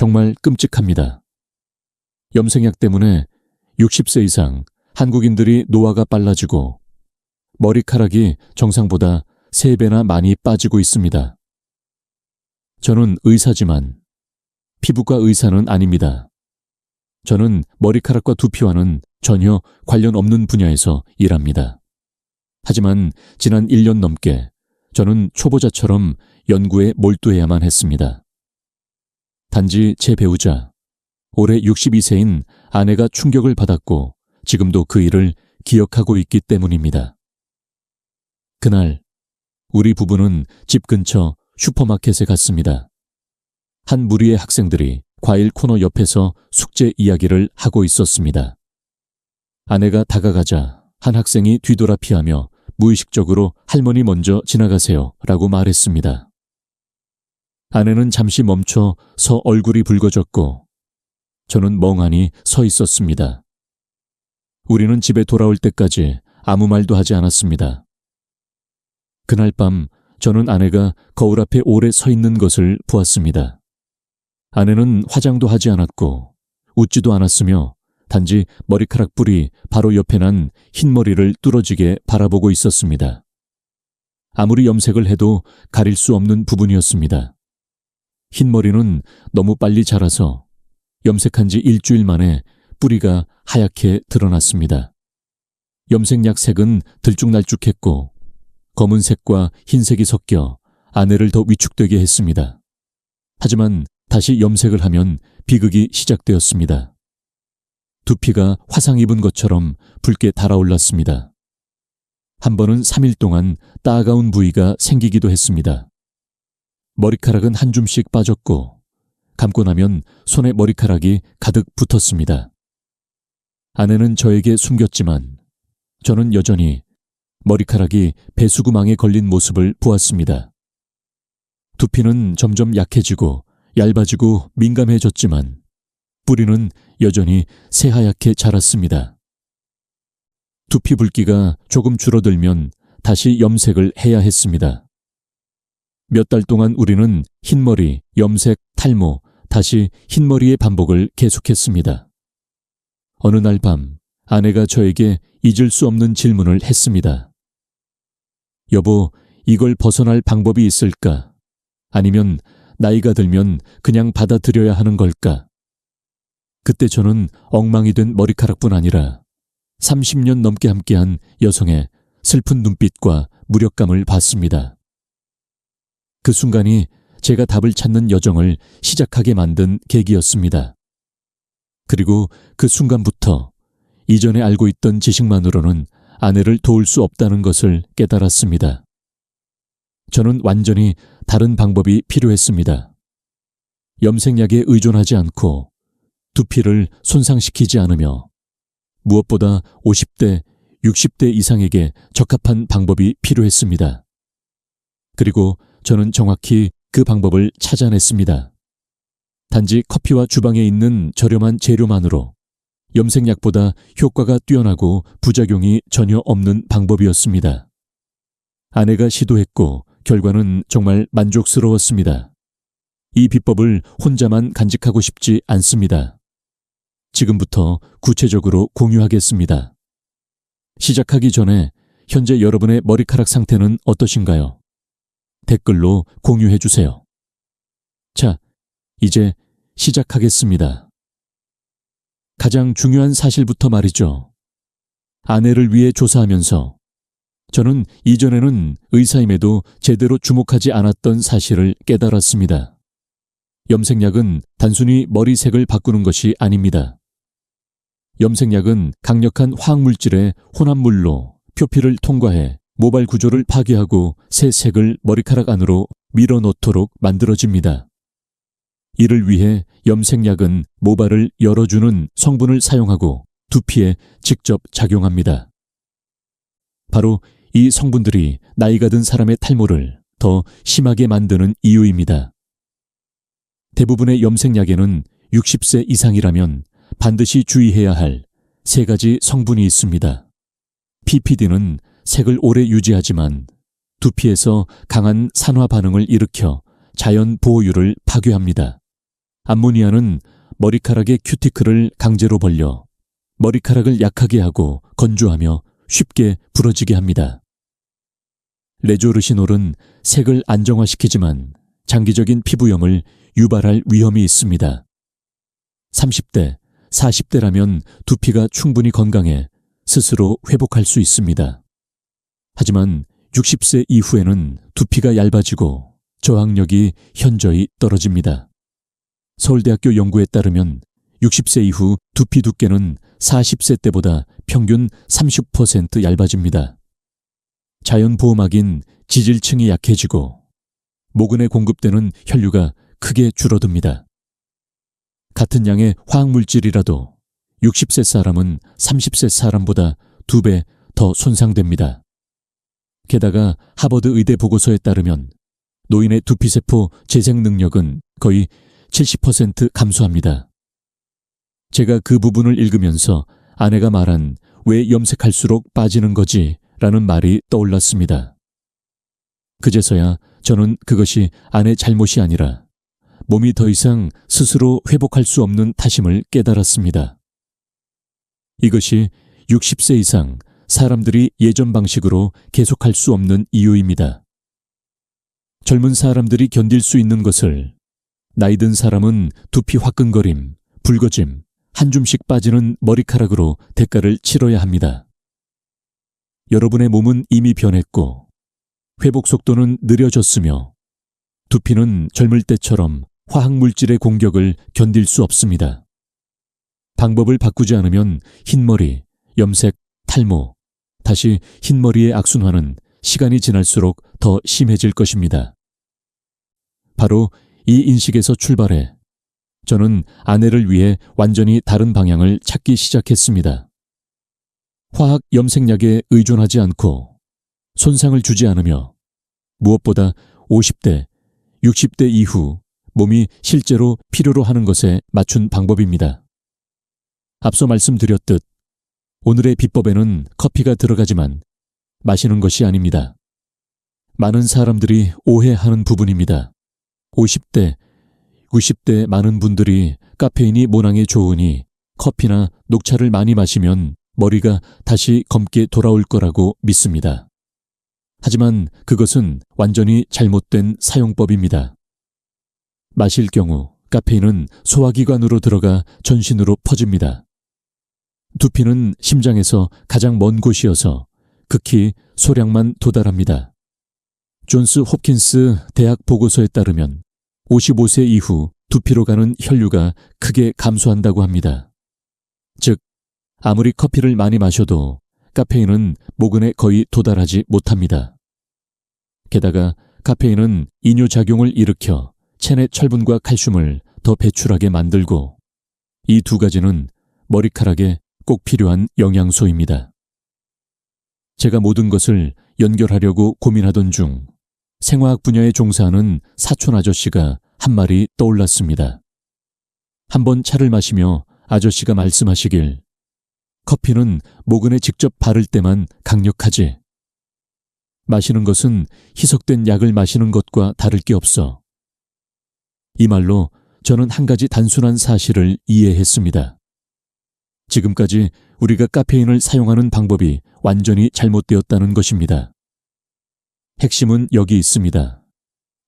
정말 끔찍합니다. 염색약 때문에 60세 이상 한국인들이 노화가 빨라지고 머리카락이 정상보다 3배나 많이 빠지고 있습니다. 저는 의사지만 피부과 의사는 아닙니다. 저는 머리카락과 두피와는 전혀 관련 없는 분야에서 일합니다. 하지만 지난 1년 넘게 저는 초보자처럼 연구에 몰두해야만 했습니다. 단지 제 배우자, 올해 62세인 아내가 충격을 받았고 지금도 그 일을 기억하고 있기 때문입니다. 그날 우리 부부는 집 근처 슈퍼마켓에 갔습니다. 한 무리의 학생들이 과일 코너 옆에서 숙제 이야기를 하고 있었습니다. 아내가 다가가자 한 학생이 뒤돌아 피하며 무의식적으로 할머니 먼저 지나가세요 라고 말했습니다. 아내는 잠시 멈춰 서 얼굴이 붉어졌고 저는 멍하니 서 있었습니다. 우리는 집에 돌아올 때까지 아무 말도 하지 않았습니다. 그날 밤 저는 아내가 거울 앞에 오래 서 있는 것을 보았습니다. 아내는 화장도 하지 않았고 웃지도 않았으며 단지 머리카락 뿔이 바로 옆에 난 흰머리를 뚫어지게 바라보고 있었습니다. 아무리 염색을 해도 가릴 수 없는 부분이었습니다. 흰머리는 너무 빨리 자라서 염색한 지 일주일 만에 뿌리가 하얗게 드러났습니다. 염색약 색은 들쭉날쭉했고 검은색과 흰색이 섞여 아내를 더 위축되게 했습니다. 하지만 다시 염색을 하면 비극이 시작되었습니다. 두피가 화상 입은 것처럼 붉게 달아올랐습니다. 한 번은 3일 동안 따가운 부위가 생기기도 했습니다. 머리카락은 한 줌씩 빠졌고 감고 나면 손에 머리카락이 가득 붙었습니다. 아내는 저에게 숨겼지만 저는 여전히 머리카락이 배수구망에 걸린 모습을 보았습니다. 두피는 점점 약해지고 얇아지고 민감해졌지만 뿌리는 여전히 새하얗게 자랐습니다. 두피 붉기가 조금 줄어들면 다시 염색을 해야 했습니다. 몇 달 동안 우리는 흰머리, 염색, 탈모, 다시 흰머리의 반복을 계속했습니다. 어느 날 밤 아내가 저에게 잊을 수 없는 질문을 했습니다. 여보, 이걸 벗어날 방법이 있을까? 아니면 나이가 들면 그냥 받아들여야 하는 걸까? 그때 저는 엉망이 된 머리카락뿐 아니라 30년 넘게 함께한 여성의 슬픈 눈빛과 무력감을 봤습니다. 그 순간이 제가 답을 찾는 여정을 시작하게 만든 계기였습니다. 그리고 그 순간부터 이전에 알고 있던 지식만으로는 아내를 도울 수 없다는 것을 깨달았습니다. 저는 완전히 다른 방법이 필요했습니다. 염색약에 의존하지 않고 두피를 손상시키지 않으며 무엇보다 50대, 60대 이상에게 적합한 방법이 필요했습니다. 그리고 저는 정확히 그 방법을 찾아냈습니다. 단지 커피와 주방에 있는 저렴한 재료만으로 염색약보다 효과가 뛰어나고 부작용이 전혀 없는 방법이었습니다. 아내가 시도했고 결과는 정말 만족스러웠습니다. 이 비법을 혼자만 간직하고 싶지 않습니다. 지금부터 구체적으로 공유하겠습니다. 시작하기 전에 현재 여러분의 머리카락 상태는 어떠신가요? 댓글로 공유해 주세요. 자, 이제 시작하겠습니다. 가장 중요한 사실부터 말이죠. 아내를 위해 조사하면서 저는 이전에는 의사임에도 제대로 주목하지 않았던 사실을 깨달았습니다. 염색약은 단순히 머리색을 바꾸는 것이 아닙니다. 염색약은 강력한 화학물질의 혼합물로 표피를 통과해 모발 구조를 파괴하고 새 색을 머리카락 안으로 밀어넣도록 만들어집니다. 이를 위해 염색약은 모발을 열어주는 성분을 사용하고 두피에 직접 작용합니다. 바로 이 성분들이 나이가 든 사람의 탈모를 더 심하게 만드는 이유입니다. 대부분의 염색약에는 60세 이상이라면 반드시 주의해야 할 3가지 성분이 있습니다. PPD는 색을 오래 유지하지만 두피에서 강한 산화 반응을 일으켜 자연 보호율을 파괴합니다. 암모니아는 머리카락의 큐티클을 강제로 벌려 머리카락을 약하게 하고 건조하며 쉽게 부러지게 합니다. 레조르시놀은 색을 안정화시키지만 장기적인 피부염을 유발할 위험이 있습니다. 30대, 40대라면 두피가 충분히 건강해 스스로 회복할 수 있습니다. 하지만 60세 이후에는 두피가 얇아지고 저항력이 현저히 떨어집니다. 서울대학교 연구에 따르면 60세 이후 두피 두께는 40세 때보다 평균 30% 얇아집니다. 자연보호막인 지질층이 약해지고 모근에 공급되는 혈류가 크게 줄어듭니다. 같은 양의 화학물질이라도 60세 사람은 30세 사람보다 2배 더 손상됩니다. 게다가 하버드 의대 보고서에 따르면 노인의 두피세포 재생 능력은 거의 70% 감소합니다. 제가 그 부분을 읽으면서 아내가 말한 "왜 염색할수록 빠지는 거지?" 라는 말이 떠올랐습니다. 그제서야 저는 그것이 아내 잘못이 아니라 몸이 더 이상 스스로 회복할 수 없는 탓임을 깨달았습니다. 이것이 60세 이상 사람들이 예전 방식으로 계속할 수 없는 이유입니다. 젊은 사람들이 견딜 수 있는 것을 나이 든 사람은 두피 화끈거림, 붉어짐, 한 줌씩 빠지는 머리카락으로 대가를 치러야 합니다. 여러분의 몸은 이미 변했고 회복 속도는 느려졌으며 두피는 젊을 때처럼 화학물질의 공격을 견딜 수 없습니다. 방법을 바꾸지 않으면 흰머리, 염색, 탈모, 다시 흰머리의 악순환은 시간이 지날수록 더 심해질 것입니다. 바로 이 인식에서 출발해 저는 아내를 위해 완전히 다른 방향을 찾기 시작했습니다. 화학 염색약에 의존하지 않고 손상을 주지 않으며 무엇보다 50대, 60대 이후 몸이 실제로 필요로 하는 것에 맞춘 방법입니다. 앞서 말씀드렸듯 오늘의 비법에는 커피가 들어가지만 마시는 것이 아닙니다. 많은 사람들이 오해하는 부분입니다. 50대, 90대 많은 분들이 카페인이 모낭에 좋으니 커피나 녹차를 많이 마시면 머리가 다시 검게 돌아올 거라고 믿습니다. 하지만 그것은 완전히 잘못된 사용법입니다. 마실 경우 카페인은 소화기관으로 들어가 전신으로 퍼집니다. 두피는 심장에서 가장 먼 곳이어서 극히 소량만 도달합니다. 존스 홉킨스 대학 보고서에 따르면 55세 이후 두피로 가는 혈류가 크게 감소한다고 합니다. 즉, 아무리 커피를 많이 마셔도 카페인은 모근에 거의 도달하지 못합니다. 게다가 카페인은 이뇨작용을 일으켜 체내 철분과 칼슘을 더 배출하게 만들고 이 두 가지는 머리카락에 꼭 필요한 영양소입니다. 제가 모든 것을 연결하려고 고민하던 중 생화학 분야에 종사하는 사촌 아저씨가 한 말이 떠올랐습니다. 한번 차를 마시며 아저씨가 말씀하시길 커피는 모근에 직접 바를 때만 강력하지. 마시는 것은 희석된 약을 마시는 것과 다를 게 없어. 이 말로 저는 한 가지 단순한 사실을 이해했습니다. 지금까지 우리가 카페인을 사용하는 방법이 완전히 잘못되었다는 것입니다. 핵심은 여기 있습니다.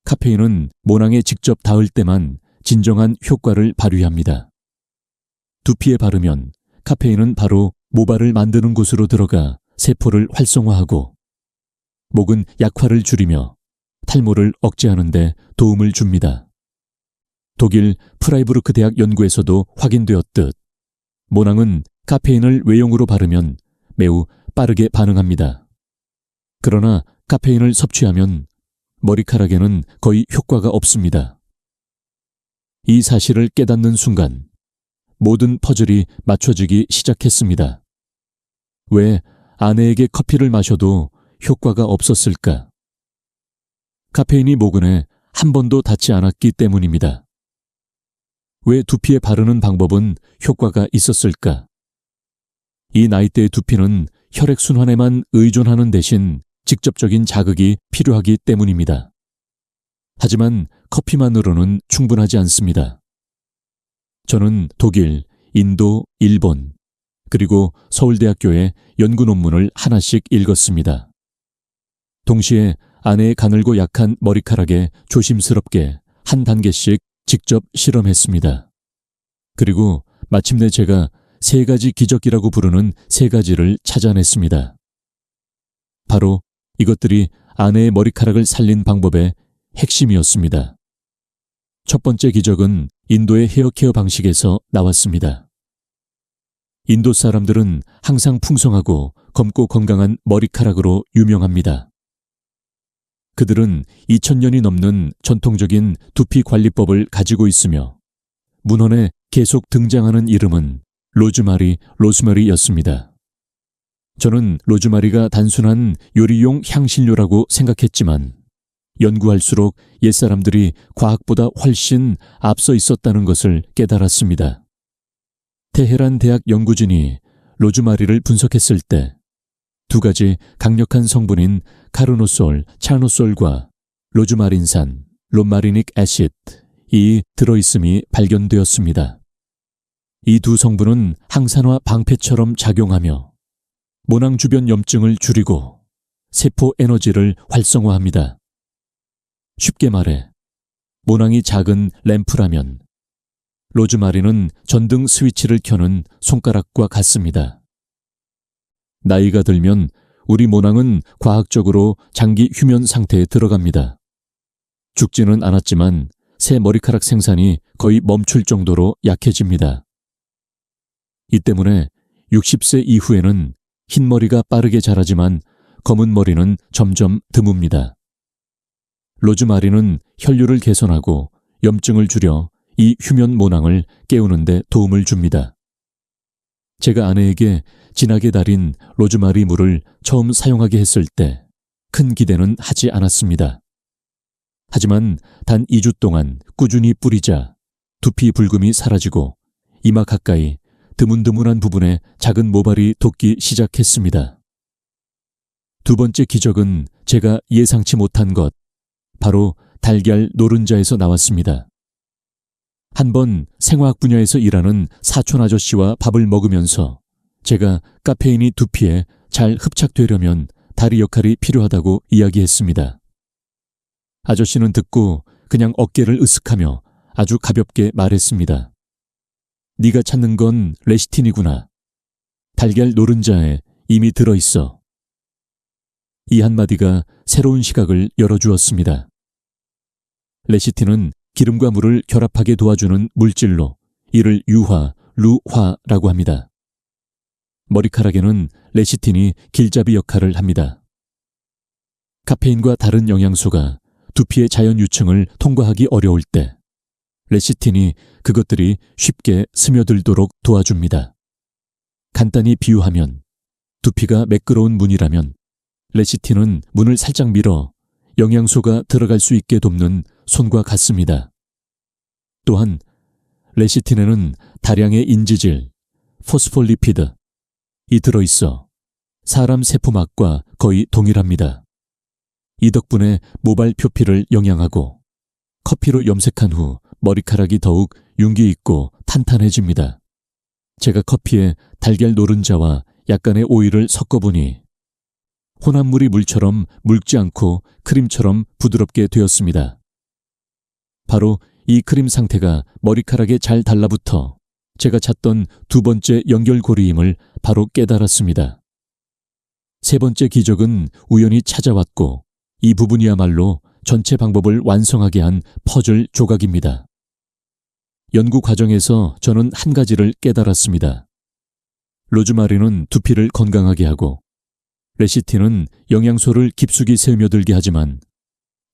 카페인은 모낭에 직접 닿을 때만 진정한 효과를 발휘합니다. 두피에 바르면 카페인은 바로 모발을 만드는 곳으로 들어가 세포를 활성화하고 목은 약화를 줄이며 탈모를 억제하는 데 도움을 줍니다. 독일 프라이부르크 대학 연구에서도 확인되었듯 모낭은 카페인을 외용으로 바르면 매우 빠르게 반응합니다. 그러나 카페인을 섭취하면 머리카락에는 거의 효과가 없습니다. 이 사실을 깨닫는 순간 모든 퍼즐이 맞춰지기 시작했습니다. 왜 아내에게 커피를 마셔도 효과가 없었을까? 카페인이 모근에 한 번도 닿지 않았기 때문입니다. 왜 두피에 바르는 방법은 효과가 있었을까? 이 나이대의 두피는 혈액순환에만 의존하는 대신 직접적인 자극이 필요하기 때문입니다. 하지만 커피만으로는 충분하지 않습니다. 저는 독일, 인도, 일본, 그리고 서울대학교의 연구 논문을 하나씩 읽었습니다. 동시에 아내의 가늘고 약한 머리카락에 조심스럽게 한 단계씩 직접 실험했습니다. 그리고 마침내 제가 3가지 기적이라고 부르는 3가지를 찾아냈습니다. 바로 이것들이 아내의 머리카락을 살린 방법의 핵심이었습니다. 첫 번째 기적은 인도의 헤어케어 방식에서 나왔습니다. 인도 사람들은 항상 풍성하고 검고 건강한 머리카락으로 유명합니다. 그들은 2000년이 넘는 전통적인 두피 관리법을 가지고 있으며 문헌에 계속 등장하는 이름은 로즈마리였습니다. 저는 로즈마리가 단순한 요리용 향신료라고 생각했지만 연구할수록 옛사람들이 과학보다 훨씬 앞서 있었다는 것을 깨달았습니다. 테헤란 대학 연구진이 로즈마리를 분석했을 때 2가지 강력한 성분인 카르노솔, 차노솔과 로즈마린산, 롬마리닉 애시드이 들어있음이 발견되었습니다. 이 2 성분은 항산화 방패처럼 작용하며 모낭 주변 염증을 줄이고 세포 에너지를 활성화합니다. 쉽게 말해 모낭이 작은 램프라면 로즈마리는 전등 스위치를 켜는 손가락과 같습니다. 나이가 들면 우리 모낭은 과학적으로 장기 휴면 상태에 들어갑니다. 죽지는 않았지만 새 머리카락 생산이 거의 멈출 정도로 약해집니다. 이 때문에 60세 이후에는 흰머리가 빠르게 자라지만 검은 머리는 점점 드뭅니다. 로즈마리는 혈류를 개선하고 염증을 줄여 이 휴면 모낭을 깨우는 데 도움을 줍니다. 제가 아내에게 진하게 달인 로즈마리 물을 처음 사용하게 했을 때 큰 기대는 하지 않았습니다. 하지만 단 2주 동안 꾸준히 뿌리자 두피 붉음이 사라지고 이마 가까이 드문드문한 부분에 작은 모발이 돋기 시작했습니다. 2번째 기적은 제가 예상치 못한 것, 바로 달걀 노른자에서 나왔습니다. 한번 생화학 분야에서 일하는 사촌 아저씨와 밥을 먹으면서 제가 카페인이 두피에 잘 흡착되려면 다리 역할이 필요하다고 이야기했습니다. 아저씨는 듣고 그냥 어깨를 으쓱하며 아주 가볍게 말했습니다. 네가 찾는 건 레시틴이구나. 달걀 노른자에 이미 들어있어. 이 한마디가 새로운 시각을 열어주었습니다. 레시틴은 기름과 물을 결합하게 도와주는 물질로 이를 루화라고 합니다. 머리카락에는 레시틴이 길잡이 역할을 합니다. 카페인과 다른 영양소가 두피의 자연 유층을 통과하기 어려울 때 레시틴이 그것들이 쉽게 스며들도록 도와줍니다. 간단히 비유하면 두피가 매끄러운 문이라면 레시틴은 문을 살짝 밀어 영양소가 들어갈 수 있게 돕는 손과 같습니다. 또한 레시틴에는 다량의 인지질, 포스폴리피드이 들어있어 사람 세포막과 거의 동일합니다. 이 덕분에 모발 표피를 영양하고 커피로 염색한 후 머리카락이 더욱 윤기 있고 탄탄해집니다. 제가 커피에 달걀 노른자와 약간의 오일을 섞어보니 혼합물이 물처럼 묽지 않고 크림처럼 부드럽게 되었습니다. 바로 이 크림 상태가 머리카락에 잘 달라붙어 제가 찾던 2번째 연결고리임을 바로 깨달았습니다. 3번째 기적은 우연히 찾아왔고 이 부분이야말로 전체 방법을 완성하게 한 퍼즐 조각입니다. 연구 과정에서 저는 한 가지를 깨달았습니다. 로즈마리는 두피를 건강하게 하고 레시틴은 영양소를 깊숙이 스며들게 하지만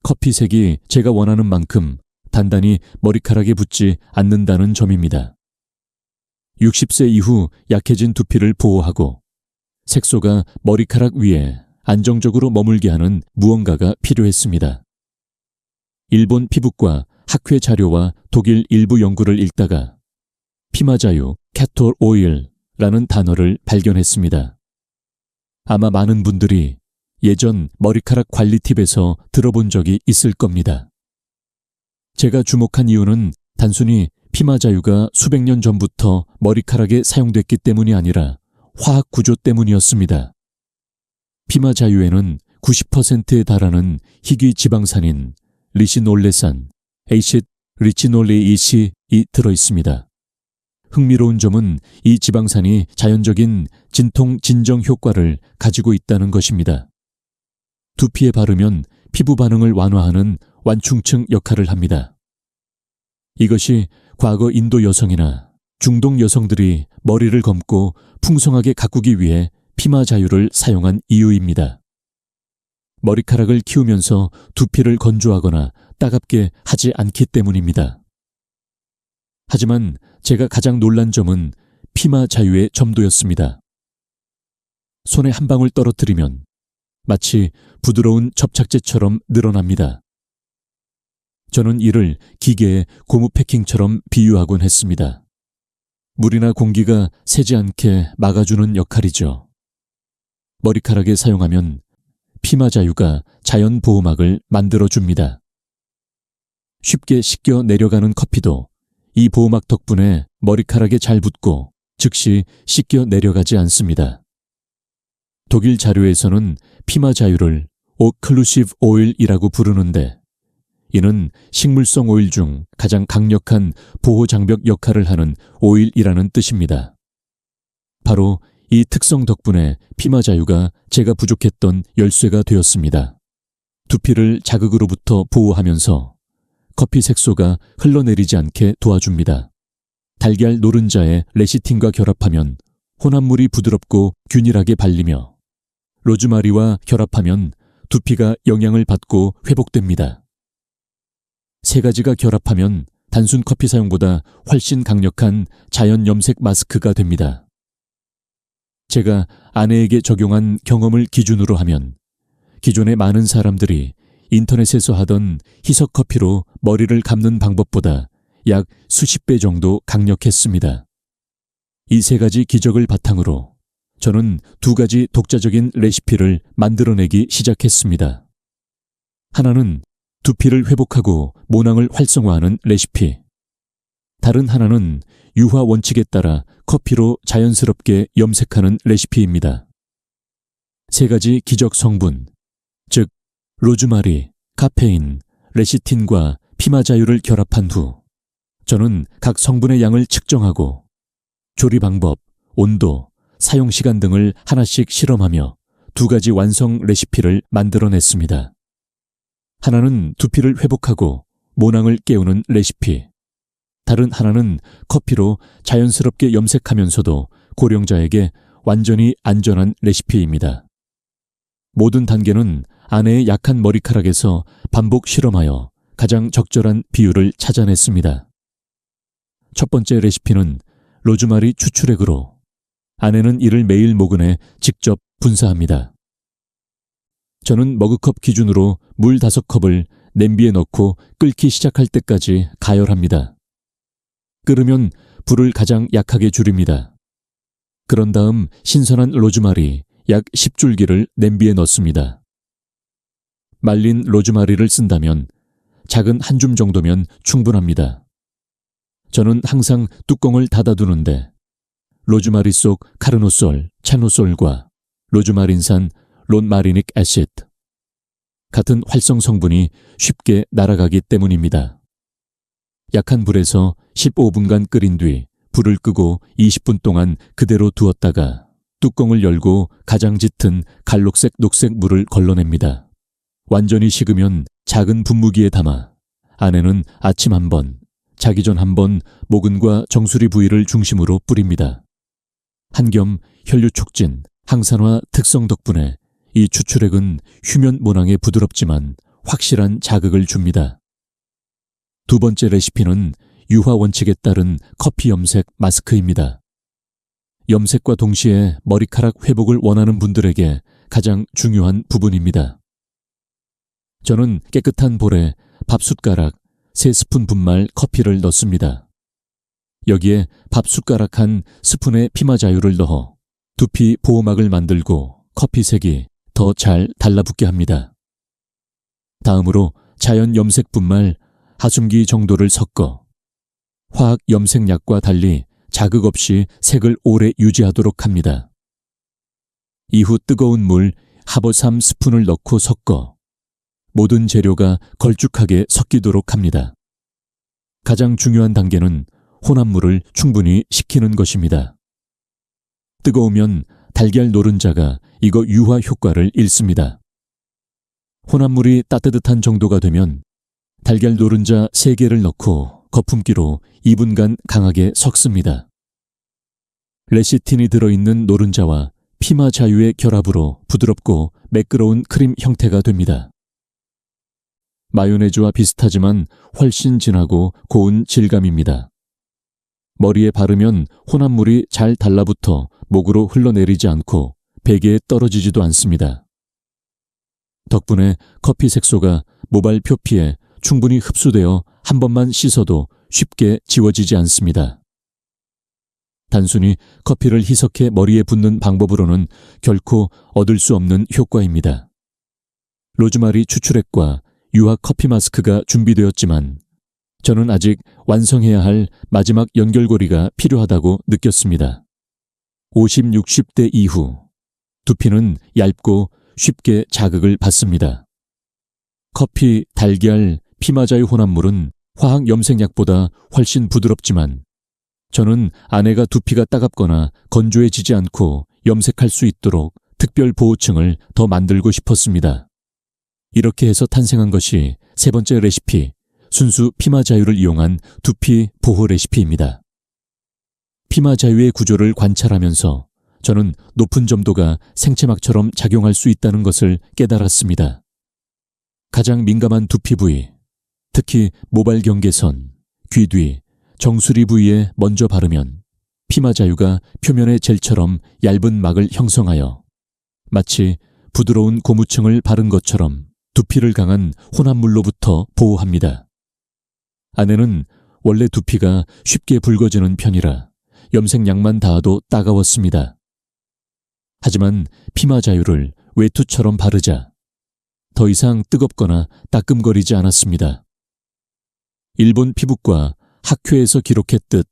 커피색이 제가 원하는 만큼 단단히 머리카락에 붙지 않는다는 점입니다. 60세 이후 약해진 두피를 보호하고 색소가 머리카락 위에 안정적으로 머물게 하는 무언가가 필요했습니다. 일본 피부과 학회 자료와 독일 일부 연구를 읽다가 피마자유 캐톨 오일라는 단어를 발견했습니다. 아마 많은 분들이 예전 머리카락 관리 팁에서 들어본 적이 있을 겁니다. 제가 주목한 이유는 단순히 피마 자유가 수백 년 전부터 머리카락에 사용됐기 때문이 아니라 화학 구조 때문이었습니다. 피마 자유에는 90%에 달하는 희귀 지방산인 리시놀레산, 에이셟 리치놀레이셟이 들어 있습니다. 흥미로운 점은 이 지방산이 자연적인 진통 진정 효과를 가지고 있다는 것입니다. 두피에 바르면 피부 반응을 완화하는 완충층 역할을 합니다. 이것이 과거 인도 여성이나 중동 여성들이 머리를 감고 풍성하게 가꾸기 위해 피마 자유를 사용한 이유입니다. 머리카락을 키우면서 두피를 건조하거나 따갑게 하지 않기 때문입니다. 하지만 제가 가장 놀란 점은 피마 자유의 점도였습니다. 손에 한 방울 떨어뜨리면 마치 부드러운 접착제처럼 늘어납니다. 저는 이를 기계의 고무 패킹처럼 비유하곤 했습니다. 물이나 공기가 새지 않게 막아주는 역할이죠. 머리카락에 사용하면 피마 자유가 자연 보호막을 만들어줍니다. 쉽게 씻겨 내려가는 커피도 이 보호막 덕분에 머리카락에 잘 붙고 즉시 씻겨 내려가지 않습니다. 독일 자료에서는 피마 자유를 오클루시브 오일이라고 부르는데 이는 식물성 오일 중 가장 강력한 보호 장벽 역할을 하는 오일이라는 뜻입니다. 바로 이 특성 덕분에 피마 자유가 제가 부족했던 열쇠가 되었습니다. 두피를 자극으로부터 보호하면서 커피 색소가 흘러내리지 않게 도와줍니다. 달걀 노른자에 레시틴과 결합하면 혼합물이 부드럽고 균일하게 발리며 로즈마리와 결합하면 두피가 영양을 받고 회복됩니다. 세 가지가 결합하면 단순 커피 사용보다 훨씬 강력한 자연 염색 마스크가 됩니다. 제가 아내에게 적용한 경험을 기준으로 하면 기존의 많은 사람들이 인터넷에서 하던 희석 커피로 머리를 감는 방법보다 약 수십 배 정도 강력했습니다. 이 세 가지 기적을 바탕으로 저는 두 가지 독자적인 레시피를 만들어내기 시작했습니다. 하나는 두피를 회복하고 모낭을 활성화하는 레시피. 다른 하나는 유화 원칙에 따라 커피로 자연스럽게 염색하는 레시피입니다. 세 가지 기적 성분, 즉 로즈마리, 카페인, 레시틴과 피마 자유를 결합한 후 저는 각 성분의 양을 측정하고 조리 방법, 온도, 사용 시간 등을 하나씩 실험하며 두 가지 완성 레시피를 만들어냈습니다. 하나는 두피를 회복하고 모낭을 깨우는 레시피. 다른 하나는 커피로 자연스럽게 염색하면서도 고령자에게 완전히 안전한 레시피입니다. 모든 단계는 아내의 약한 머리카락에서 반복 실험하여 가장 적절한 비율을 찾아냈습니다. 첫 번째 레시피는 로즈마리 추출액으로 아내는 이를 매일 모근에 직접 분사합니다. 저는 머그컵 기준으로 물 5컵을 냄비에 넣고 끓기 시작할 때까지 가열합니다. 끓으면 불을 가장 약하게 줄입니다. 그런 다음 신선한 로즈마리 약 10줄기를 냄비에 넣습니다. 말린 로즈마리를 쓴다면 작은 한 줌 정도면 충분합니다. 저는 항상 뚜껑을 닫아두는데 로즈마리 속 카르노솔, 차노솔과 로즈마린산 론마리닉 애시드 같은 활성 성분이 쉽게 날아가기 때문입니다. 약한 불에서 15분간 끓인 뒤 불을 끄고 20분 동안 그대로 두었다가 뚜껑을 열고 가장 짙은 갈록색 녹색 물을 걸러냅니다. 완전히 식으면 작은 분무기에 담아 아내는 아침 한 번, 자기 전 한 번 모근과 정수리 부위를 중심으로 뿌립니다. 한겸 혈류 촉진, 항산화 특성 덕분에 이 추출액은 휴면 모낭에 부드럽지만 확실한 자극을 줍니다. 두 번째 레시피는 유화 원칙에 따른 커피 염색 마스크입니다. 염색과 동시에 머리카락 회복을 원하는 분들에게 가장 중요한 부분입니다. 저는 깨끗한 볼에 밥숟가락 3스푼 분말 커피를 넣습니다. 여기에 밥숟가락 한 스푼의 피마 자유를 넣어 두피 보호막을 만들고 커피색이 더 잘 달라붙게 합니다. 다음으로 자연 염색 분말 하순기 정도를 섞어 화학 염색약과 달리 자극 없이 색을 오래 유지하도록 합니다. 이후 뜨거운 물 하버 3스푼을 넣고 섞어 모든 재료가 걸쭉하게 섞이도록 합니다. 가장 중요한 단계는 혼합물을 충분히 식히는 것입니다. 뜨거우면 달걀 노른자가 이거 유화 효과를 잃습니다. 혼합물이 따뜻한 정도가 되면 달걀 노른자 3개를 넣고 거품기로 2분간 강하게 섞습니다. 레시틴이 들어있는 노른자와 피마 자유의 결합으로 부드럽고 매끄러운 크림 형태가 됩니다. 마요네즈와 비슷하지만 훨씬 진하고 고운 질감입니다. 머리에 바르면 혼합물이 잘 달라붙어 목으로 흘러내리지 않고 베개에 떨어지지도 않습니다. 덕분에 커피 색소가 모발 표피에 충분히 흡수되어 한 번만 씻어도 쉽게 지워지지 않습니다. 단순히 커피를 희석해 머리에 붓는 방법으로는 결코 얻을 수 없는 효과입니다. 로즈마리 추출액과 유화 커피 마스크가 준비되었지만 저는 아직 완성해야 할 마지막 연결고리가 필요하다고 느꼈습니다. 50, 60대 이후 두피는 얇고 쉽게 자극을 받습니다. 커피, 달걀, 피마자유 혼합물은 화학 염색약보다 훨씬 부드럽지만 저는 아내가 두피가 따갑거나 건조해지지 않고 염색할 수 있도록 특별 보호층을 더 만들고 싶었습니다. 이렇게 해서 탄생한 것이 세 번째 레시피, 순수 피마자유를 이용한 두피 보호 레시피입니다. 피마자유의 구조를 관찰하면서 저는 높은 점도가 생체막처럼 작용할 수 있다는 것을 깨달았습니다. 가장 민감한 두피 부위, 특히 모발 경계선, 귀 뒤, 정수리 부위에 먼저 바르면 피마자유가 표면의 젤처럼 얇은 막을 형성하여 마치 부드러운 고무층을 바른 것처럼 두피를 강한 혼합물로부터 보호합니다. 아내는 원래 두피가 쉽게 붉어지는 편이라 염색약만 닿아도 따가웠습니다. 하지만 피마자유를 외투처럼 바르자 더 이상 뜨겁거나 따끔거리지 않았습니다. 일본 피부과 학회에서 기록했듯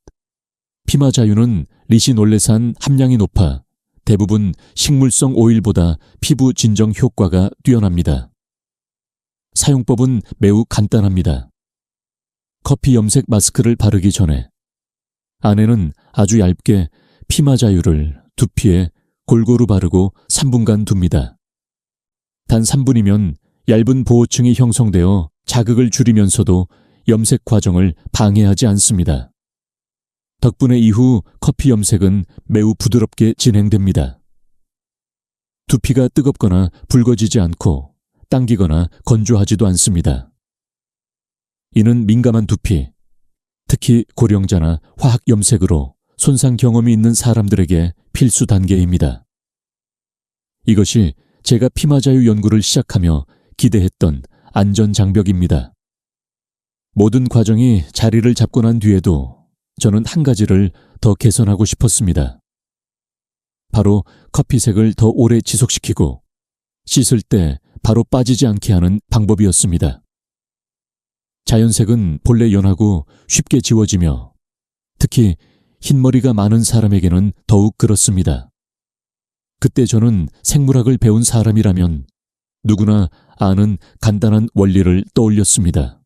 피마자유는 리시놀레산 함량이 높아 대부분 식물성 오일보다 피부 진정 효과가 뛰어납니다. 사용법은 매우 간단합니다. 커피 염색 마스크를 바르기 전에 아내는 아주 얇게 피마자유를 두피에 골고루 바르고 3분간 둡니다. 단 3분이면 얇은 보호층이 형성되어 자극을 줄이면서도 염색 과정을 방해하지 않습니다. 덕분에 이후 커피 염색은 매우 부드럽게 진행됩니다. 두피가 뜨겁거나 붉어지지 않고 당기거나 건조하지도 않습니다. 이는 민감한 두피, 특히 고령자나 화학 염색으로 손상 경험이 있는 사람들에게 필수 단계입니다. 이것이 제가 피마자유 연구를 시작하며 기대했던 안전 장벽입니다. 모든 과정이 자리를 잡고 난 뒤에도 저는 한 가지를 더 개선하고 싶었습니다. 바로 커피색을 더 오래 지속시키고 씻을 때 바로 빠지지 않게 하는 방법이었습니다. 자연색은 본래 연하고 쉽게 지워지며 특히 흰머리가 많은 사람에게는 더욱 그렇습니다. 그때 저는 생물학을 배운 사람이라면 누구나 아는 간단한 원리를 떠올렸습니다.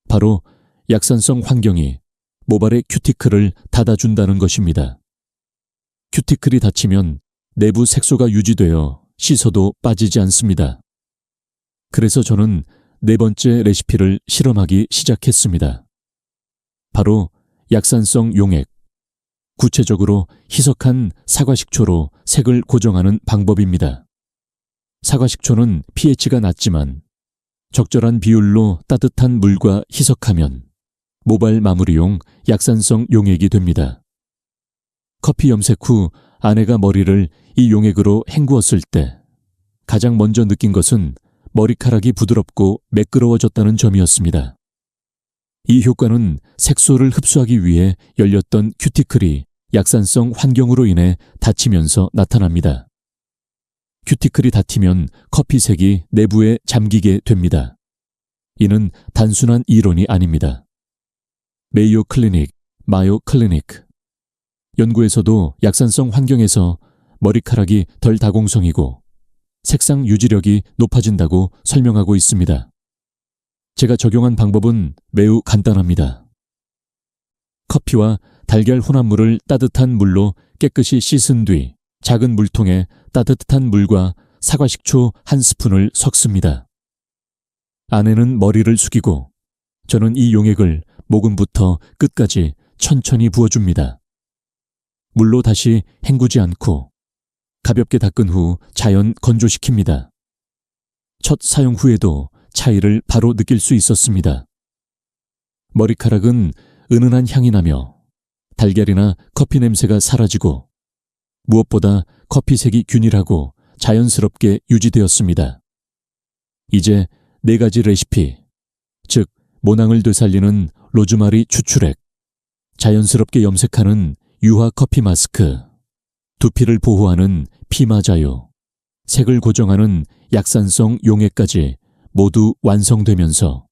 바로 약산성 환경이 모발의 큐티클을 닫아준다는 것입니다. 큐티클이 닫히면 내부 색소가 유지되어 씻어도 빠지지 않습니다. 그래서 저는 네 번째 레시피를 실험하기 시작했습니다. 바로 약산성 용액, 구체적으로 희석한 사과식초로 색을 고정하는 방법입니다. 사과식초는 pH가 낮지만 적절한 비율로 따뜻한 물과 희석하면 모발 마무리용 약산성 용액이 됩니다. 커피 염색 후 아내가 머리를 이 용액으로 헹구었을 때 가장 먼저 느낀 것은 머리카락이 부드럽고 매끄러워졌다는 점이었습니다. 이 효과는 색소를 흡수하기 위해 열렸던 큐티클이 약산성 환경으로 인해 닫히면서 나타납니다. 큐티클이 닫히면 커피색이 내부에 잠기게 됩니다. 이는 단순한 이론이 아닙니다. 메이오 클리닉, 마요 클리닉. 연구에서도 약산성 환경에서 머리카락이 덜 다공성이고 색상 유지력이 높아진다고 설명하고 있습니다. 제가 적용한 방법은 매우 간단합니다. 커피와 달걀 혼합물을 따뜻한 물로 깨끗이 씻은 뒤 작은 물통에 따뜻한 물과 사과식초 1스푼을 섞습니다. 아내는 머리를 숙이고 저는 이 용액을 모근부터 끝까지 천천히 부어줍니다. 물로 다시 헹구지 않고 가볍게 닦은 후 자연 건조시킵니다. 첫 사용 후에도 차이를 바로 느낄 수 있었습니다. 머리카락은 은은한 향이 나며 달걀이나 커피 냄새가 사라지고 무엇보다 커피색이 균일하고 자연스럽게 유지되었습니다. 이제 4가지 레시피, 즉 모낭을 되살리는 로즈마리 추출액, 자연스럽게 염색하는 유화 커피 마스크, 두피를 보호하는 피마자유, 색을 고정하는 약산성 용액까지 모두 완성되면서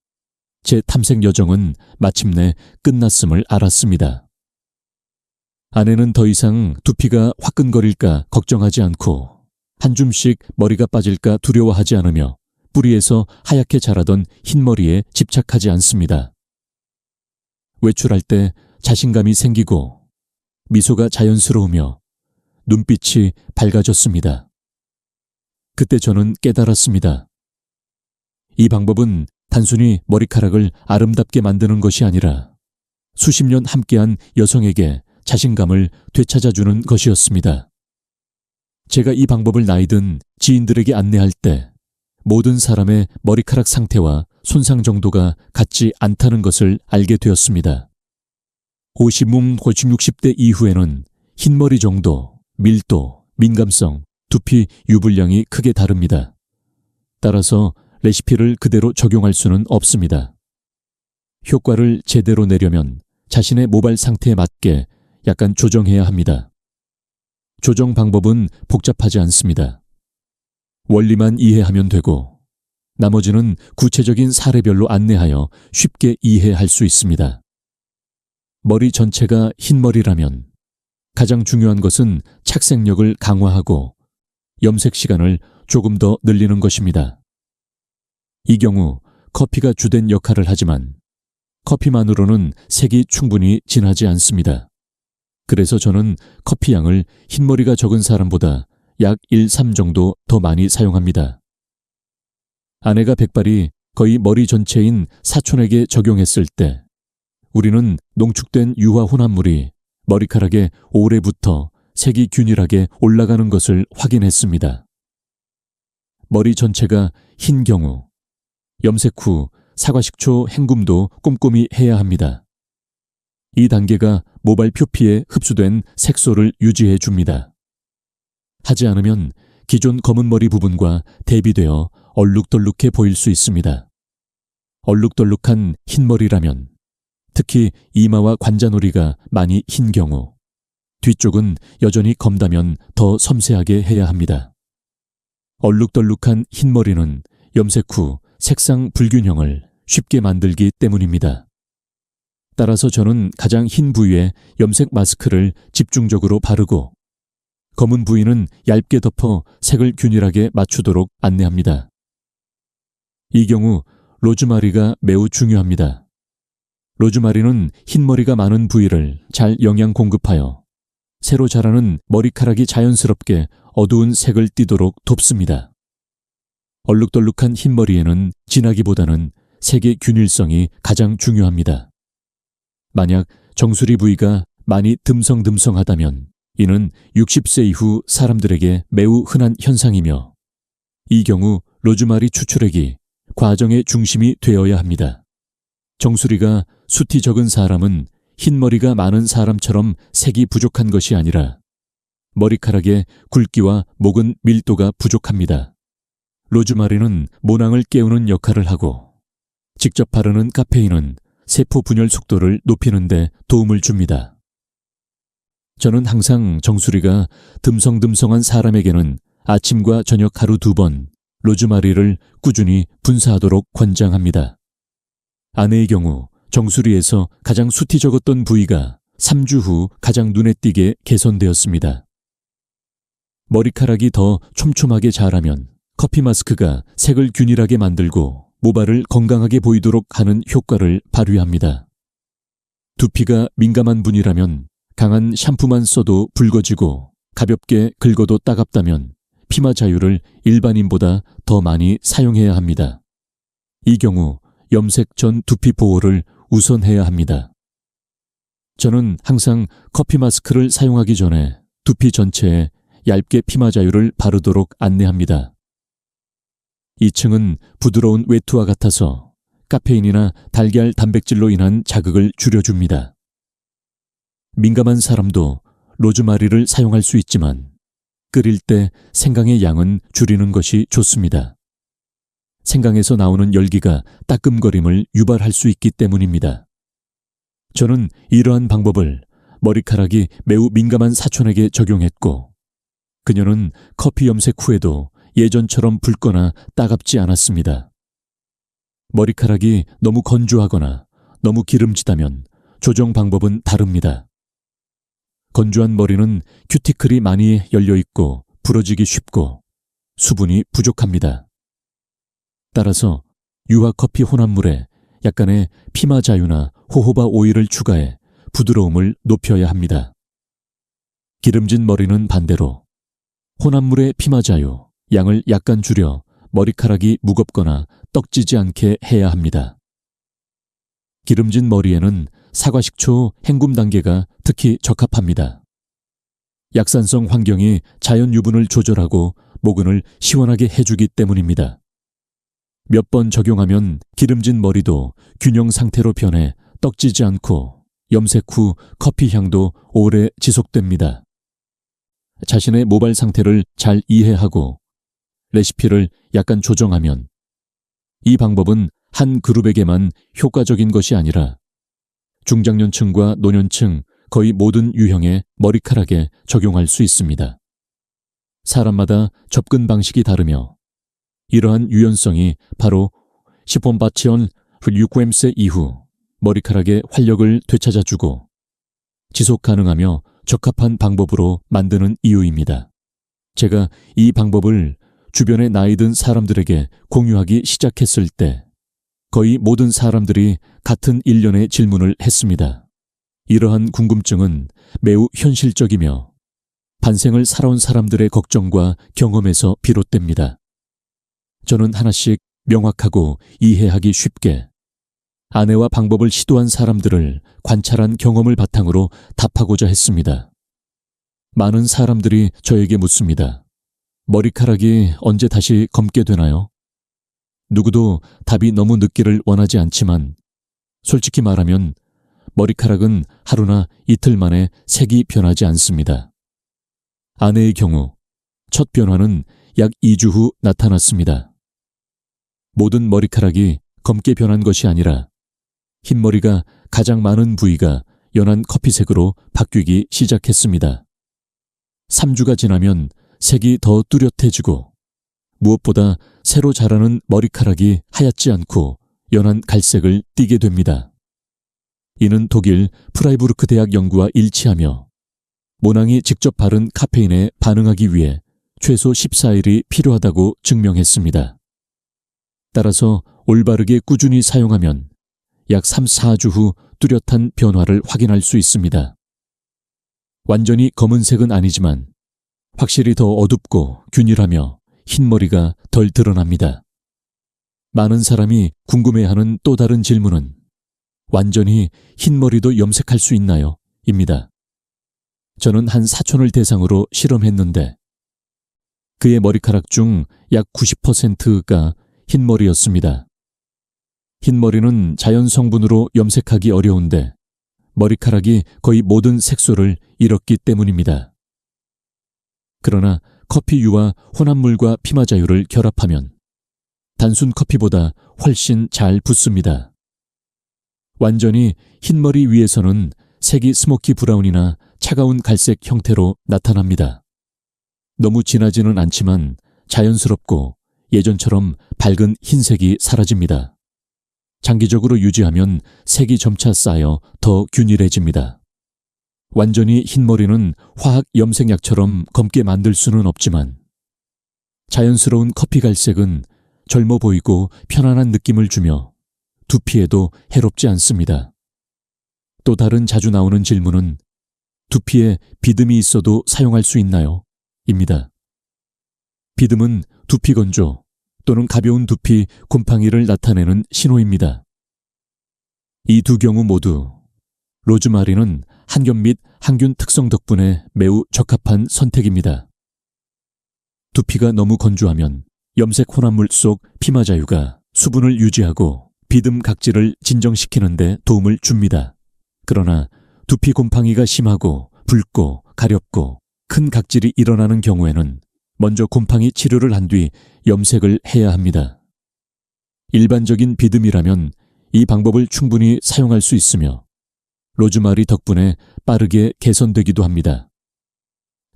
제 탐색 여정은 마침내 끝났음을 알았습니다. 아내는 더 이상 두피가 화끈거릴까 걱정하지 않고 한 줌씩 머리가 빠질까 두려워하지 않으며 뿌리에서 하얗게 자라던 흰머리에 집착하지 않습니다. 외출할 때 자신감이 생기고 미소가 자연스러우며 눈빛이 밝아졌습니다. 그때 저는 깨달았습니다. 이 방법은 단순히 머리카락을 아름답게 만드는 것이 아니라 수십 년 함께한 여성에게 자신감을 되찾아주는 것이었습니다. 제가 이 방법을 나이든 지인들에게 안내할 때 모든 사람의 머리카락 상태와 손상 정도가 같지 않다는 것을 알게 되었습니다. 50, 60대 이후에는 흰머리 정도, 밀도, 민감성, 두피 유불량이 크게 다릅니다. 따라서 레시피를 그대로 적용할 수는 없습니다. 효과를 제대로 내려면 자신의 모발 상태에 맞게 약간 조정해야 합니다. 조정 방법은 복잡하지 않습니다. 원리만 이해하면 되고 나머지는 구체적인 사례별로 안내하여 쉽게 이해할 수 있습니다. 머리 전체가 흰머리라면 가장 중요한 것은 착색력을 강화하고 염색 시간을 조금 더 늘리는 것입니다. 이 경우 커피가 주된 역할을 하지만 커피만으로는 색이 충분히 진하지 않습니다. 그래서 저는 커피 양을 흰머리가 적은 사람보다 약 1-3 정도 더 많이 사용합니다. 아내가 백발이 거의 머리 전체인 사촌에게 적용했을 때 우리는 농축된 유화 혼합물이 머리카락에 오래 붙어 색이 균일하게 올라가는 것을 확인했습니다. 머리 전체가 흰 경우 염색 후 사과식초 헹굼도 꼼꼼히 해야 합니다. 이 단계가 모발 표피에 흡수된 색소를 유지해 줍니다. 하지 않으면 기존 검은 머리 부분과 대비되어 얼룩덜룩해 보일 수 있습니다. 얼룩덜룩한 흰머리라면 특히 이마와 관자놀이가 많이 흰 경우 뒤쪽은 여전히 검다면 더 섬세하게 해야 합니다. 얼룩덜룩한 흰머리는 염색 후 색상 불균형을 쉽게 만들기 때문입니다. 따라서 저는 가장 흰 부위에 염색 마스크를 집중적으로 바르고 검은 부위는 얇게 덮어 색을 균일하게 맞추도록 안내합니다. 이 경우 로즈마리가 매우 중요합니다. 로즈마리는 흰머리가 많은 부위를 잘 영양 공급하여 새로 자라는 머리카락이 자연스럽게 어두운 색을 띠도록 돕습니다. 얼룩덜룩한 흰머리에는 진하기보다는 색의 균일성이 가장 중요합니다. 만약 정수리 부위가 많이 듬성듬성하다면 이는 60세 이후 사람들에게 매우 흔한 현상이며 이 경우 로즈마리 추출액이 과정의 중심이 되어야 합니다. 정수리가 숱이 적은 사람은 흰머리가 많은 사람처럼 색이 부족한 것이 아니라 머리카락의 굵기와 목은 밀도가 부족합니다. 로즈마리는 모낭을 깨우는 역할을 하고 직접 바르는 카페인은 세포 분열 속도를 높이는 데 도움을 줍니다. 저는 항상 정수리가 듬성듬성한 사람에게는 아침과 저녁 하루 2번 로즈마리를 꾸준히 분사하도록 권장합니다. 아내의 경우 정수리에서 가장 숱이 적었던 부위가 3주 후 가장 눈에 띄게 개선되었습니다. 머리카락이 더 촘촘하게 자라면 커피 마스크가 색을 균일하게 만들고 모발을 건강하게 보이도록 하는 효과를 발휘합니다. 두피가 민감한 분이라면 강한 샴푸만 써도 붉어지고 가볍게 긁어도 따갑다면 피마 자유를 일반인보다 더 많이 사용해야 합니다. 이 경우 염색 전 두피 보호를 우선해야 합니다. 저는 항상 커피 마스크를 사용하기 전에 두피 전체에 얇게 피마 자유를 바르도록 안내합니다. 2층은 부드러운 외투와 같아서 카페인이나 달걀 단백질로 인한 자극을 줄여줍니다. 민감한 사람도 로즈마리를 사용할 수 있지만 끓일 때 생강의 양은 줄이는 것이 좋습니다. 생강에서 나오는 열기가 따끔거림을 유발할 수 있기 때문입니다. 저는 이러한 방법을 머리카락이 매우 민감한 사촌에게 적용했고 그녀는 커피 염색 후에도 예전처럼 붉거나 따갑지 않았습니다. 머리카락이 너무 건조하거나 너무 기름지다면 조정 방법은 다릅니다. 건조한 머리는 큐티클이 많이 열려있고 부러지기 쉽고 수분이 부족합니다. 따라서 유화커피 혼합물에 약간의 피마 자유나 호호바 오일을 추가해 부드러움을 높여야 합니다. 기름진 머리는 반대로 혼합물의 피마 자유, 양을 약간 줄여 머리카락이 무겁거나 떡지지 않게 해야 합니다. 기름진 머리에는 사과식초 헹굼 단계가 특히 적합합니다. 약산성 환경이 자연 유분을 조절하고 모근을 시원하게 해주기 때문입니다. 몇 번 적용하면 기름진 머리도 균형 상태로 변해 떡지지 않고 염색 후 커피 향도 오래 지속됩니다. 자신의 모발 상태를 잘 이해하고 레시피를 약간 조정하면 이 방법은 한 그룹에게만 효과적인 것이 아니라 중장년층과 노년층 거의 모든 유형의 머리카락에 적용할 수 있습니다. 사람마다 접근 방식이 다르며 이러한 유연성이 바로 시폰바치온 류쿰세 이후 머리카락의 활력을 되찾아주고 지속 가능하며 적합한 방법으로 만드는 이유입니다. 제가 이 방법을 주변의 나이 든 사람들에게 공유하기 시작했을 때 거의 모든 사람들이 같은 일련의 질문을 했습니다. 이러한 궁금증은 매우 현실적이며 반생을 살아온 사람들의 걱정과 경험에서 비롯됩니다. 저는 하나씩 명확하고 이해하기 쉽게 아내와 방법을 시도한 사람들을 관찰한 경험을 바탕으로 답하고자 했습니다. 많은 사람들이 저에게 묻습니다. 머리카락이 언제 다시 검게 되나요? 누구도 답이 너무 늦기를 원하지 않지만 솔직히 말하면 머리카락은 하루나 이틀 만에 색이 변하지 않습니다. 아내의 경우 첫 변화는 약 2주 후 나타났습니다. 모든 머리카락이 검게 변한 것이 아니라 흰머리가 가장 많은 부위가 연한 커피색으로 바뀌기 시작했습니다. 3주가 지나면 색이 더 뚜렷해지고 무엇보다 새로 자라는 머리카락이 하얗지 않고 연한 갈색을 띠게 됩니다. 이는 독일 프라이부르크 대학 연구와 일치하며 모낭이 직접 바른 카페인에 반응하기 위해 최소 14일이 필요하다고 증명했습니다. 따라서 올바르게 꾸준히 사용하면 약 3, 4주 후 뚜렷한 변화를 확인할 수 있습니다. 완전히 검은색은 아니지만 확실히 더 어둡고 균일하며 흰머리가 덜 드러납니다. 많은 사람이 궁금해하는 또 다른 질문은 완전히 흰머리도 염색할 수 있나요? 입니다. 저는 한 사촌을 대상으로 실험했는데 그의 머리카락 중 약 90%가 흰머리였습니다. 흰머리는 자연 성분으로 염색하기 어려운데 머리카락이 거의 모든 색소를 잃었기 때문입니다. 그러나 커피유와 혼합물과 피마자유를 결합하면 단순 커피보다 훨씬 잘 붙습니다. 완전히 흰머리 위에서는 색이 스모키 브라운이나 차가운 갈색 형태로 나타납니다. 너무 진하지는 않지만 자연스럽고 예전처럼 밝은 흰색이 사라집니다. 장기적으로 유지하면 색이 점차 쌓여 더 균일해집니다. 완전히 흰머리는 화학 염색약처럼 검게 만들 수는 없지만 자연스러운 커피 갈색은 젊어 보이고 편안한 느낌을 주며 두피에도 해롭지 않습니다. 또 다른 자주 나오는 질문은 두피에 비듬이 있어도 사용할 수 있나요? 입니다. 비듬은 두피 건조 또는 가벼운 두피 곰팡이를 나타내는 신호입니다. 이 두 경우 모두 로즈마리는 한겹 및 항균 특성 덕분에 매우 적합한 선택입니다. 두피가 너무 건조하면 염색 혼합물 속 피마자유가 수분을 유지하고 비듬 각질을 진정시키는 데 도움을 줍니다. 그러나 두피 곰팡이가 심하고 붉고 가렵고 큰 각질이 일어나는 경우에는 먼저 곰팡이 치료를 한 뒤 염색을 해야 합니다. 일반적인 비듬이라면 이 방법을 충분히 사용할 수 있으며 로즈마리 덕분에 빠르게 개선되기도 합니다.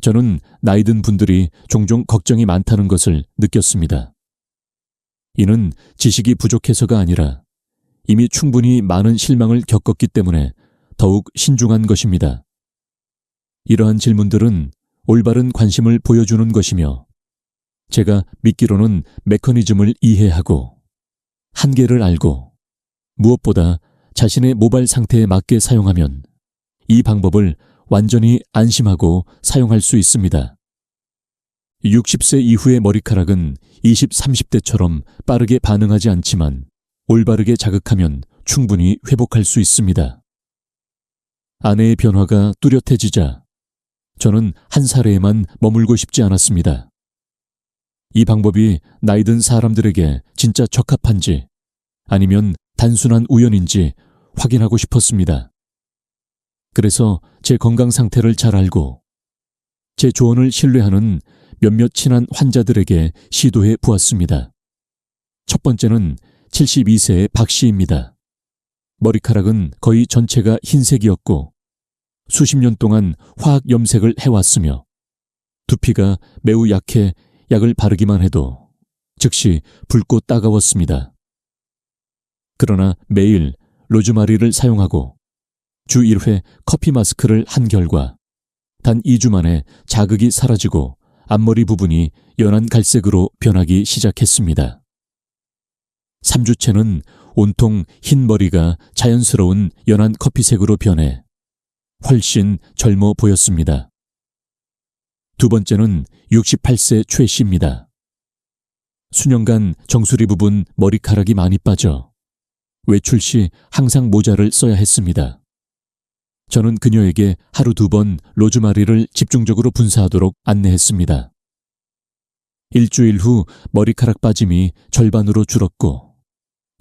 저는 나이 든 분들이 종종 걱정이 많다는 것을 느꼈습니다. 이는 지식이 부족해서가 아니라 이미 충분히 많은 실망을 겪었기 때문에 더욱 신중한 것입니다. 이러한 질문들은 올바른 관심을 보여주는 것이며 제가 믿기로는 메커니즘을 이해하고 한계를 알고 무엇보다 자신의 모발 상태에 맞게 사용하면 이 방법을 완전히 안심하고 사용할 수 있습니다. 60세 이후의 머리카락은 20, 30대처럼 빠르게 반응하지 않지만 올바르게 자극하면 충분히 회복할 수 있습니다. 아내의 변화가 뚜렷해지자 저는 한 사례에만 머물고 싶지 않았습니다. 이 방법이 나이 든 사람들에게 진짜 적합한지 아니면 단순한 우연인지 확인하고 싶었습니다. 그래서 제 건강 상태를 잘 알고 제 조언을 신뢰하는 몇몇 친한 환자들에게 시도해 보았습니다. 첫 번째는 72세의 박 씨입니다. 머리카락은 거의 전체가 흰색이었고 수십 년 동안 화학 염색을 해왔으며 두피가 매우 약해 약을 바르기만 해도 즉시 붉고 따가웠습니다. 그러나 매일 로즈마리를 사용하고 주 1회 커피 마스크를 한 결과 단 2주 만에 자극이 사라지고 앞머리 부분이 연한 갈색으로 변하기 시작했습니다. 3주째는 온통 흰 머리가 자연스러운 연한 커피색으로 변해 훨씬 젊어 보였습니다. 두 번째는 68세 최 씨입니다. 수년간 정수리 부분 머리카락이 많이 빠져 외출 시 항상 모자를 써야 했습니다. 저는 그녀에게 하루 2번 로즈마리를 집중적으로 분사하도록 안내했습니다. 일주일 후 머리카락 빠짐이 절반으로 줄었고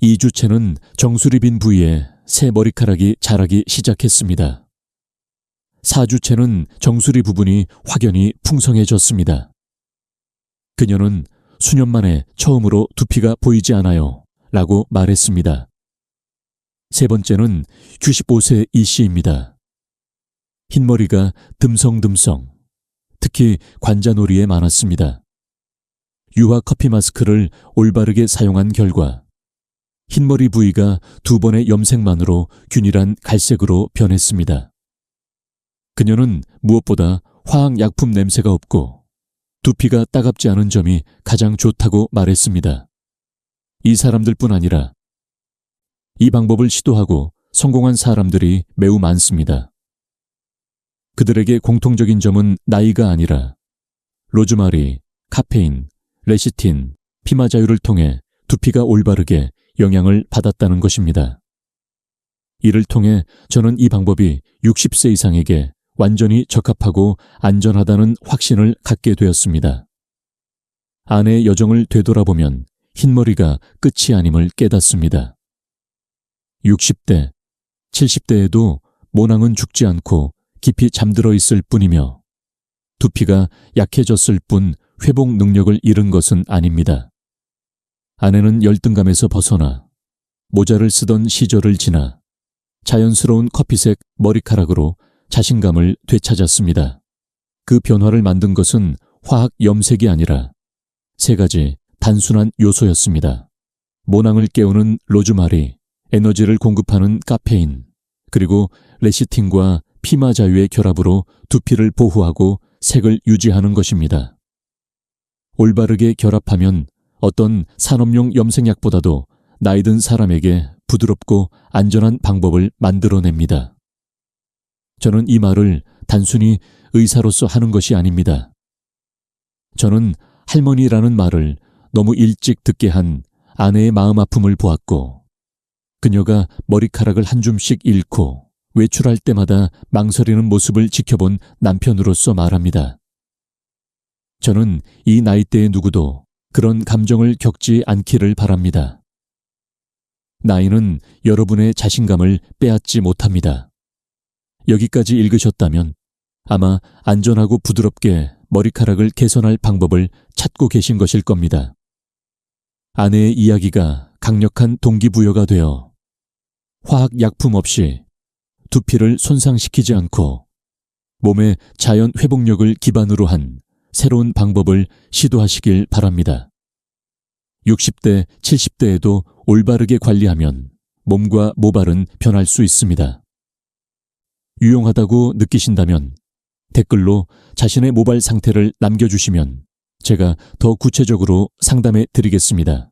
2주째는 정수리 빈 부위에 새 머리카락이 자라기 시작했습니다. 4주째는 정수리 부분이 확연히 풍성해졌습니다. 그녀는 수년 만에 처음으로 두피가 보이지 않아요 라고 말했습니다. 세 번째는 95세 이 씨입니다. 흰머리가 듬성듬성, 특히 관자놀이에 많았습니다. 유화 커피 마스크를 올바르게 사용한 결과 흰머리 부위가 2번의 염색만으로 균일한 갈색으로 변했습니다. 그녀는 무엇보다 화학약품 냄새가 없고 두피가 따갑지 않은 점이 가장 좋다고 말했습니다. 이 사람들뿐 아니라 이 방법을 시도하고 성공한 사람들이 매우 많습니다. 그들에게 공통적인 점은 나이가 아니라 로즈마리, 카페인, 레시틴, 피마자유를 통해 두피가 올바르게 영향을 받았다는 것입니다. 이를 통해 저는 이 방법이 60세 이상에게 완전히 적합하고 안전하다는 확신을 갖게 되었습니다. 아내의 여정을 되돌아보면 흰머리가 끝이 아님을 깨닫습니다. 60대, 70대에도 모낭은 죽지 않고 깊이 잠들어 있을 뿐이며 두피가 약해졌을 뿐 회복 능력을 잃은 것은 아닙니다. 아내는 열등감에서 벗어나 모자를 쓰던 시절을 지나 자연스러운 커피색 머리카락으로 자신감을 되찾았습니다. 그 변화를 만든 것은 화학 염색이 아니라 3가지 단순한 요소였습니다. 모낭을 깨우는 로즈마리, 에너지를 공급하는 카페인, 그리고 레시틴과 피마 자유의 결합으로 두피를 보호하고 색을 유지하는 것입니다. 올바르게 결합하면 어떤 산업용 염색약보다도 나이든 사람에게 부드럽고 안전한 방법을 만들어냅니다. 저는 이 말을 단순히 의사로서 하는 것이 아닙니다. 저는 할머니라는 말을 너무 일찍 듣게 한 아내의 마음 아픔을 보았고, 그녀가 머리카락을 한 줌씩 잃고 외출할 때마다 망설이는 모습을 지켜본 남편으로서 말합니다. 저는 이 나이대의 누구도 그런 감정을 겪지 않기를 바랍니다. 나이는 여러분의 자신감을 빼앗지 못합니다. 여기까지 읽으셨다면 아마 안전하고 부드럽게 머리카락을 개선할 방법을 찾고 계신 것일 겁니다. 아내의 이야기가 강력한 동기부여가 되어 화학약품 없이 두피를 손상시키지 않고 몸의 자연 회복력을 기반으로 한 새로운 방법을 시도하시길 바랍니다. 60대, 70대에도 올바르게 관리하면 몸과 모발은 변할 수 있습니다. 유용하다고 느끼신다면 댓글로 자신의 모발 상태를 남겨주시면 제가 더 구체적으로 상담해 드리겠습니다.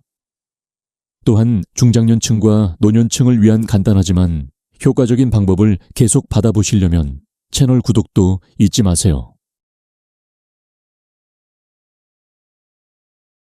또한 중장년층과 노년층을 위한 간단하지만 효과적인 방법을 계속 받아보시려면 채널 구독도 잊지 마세요.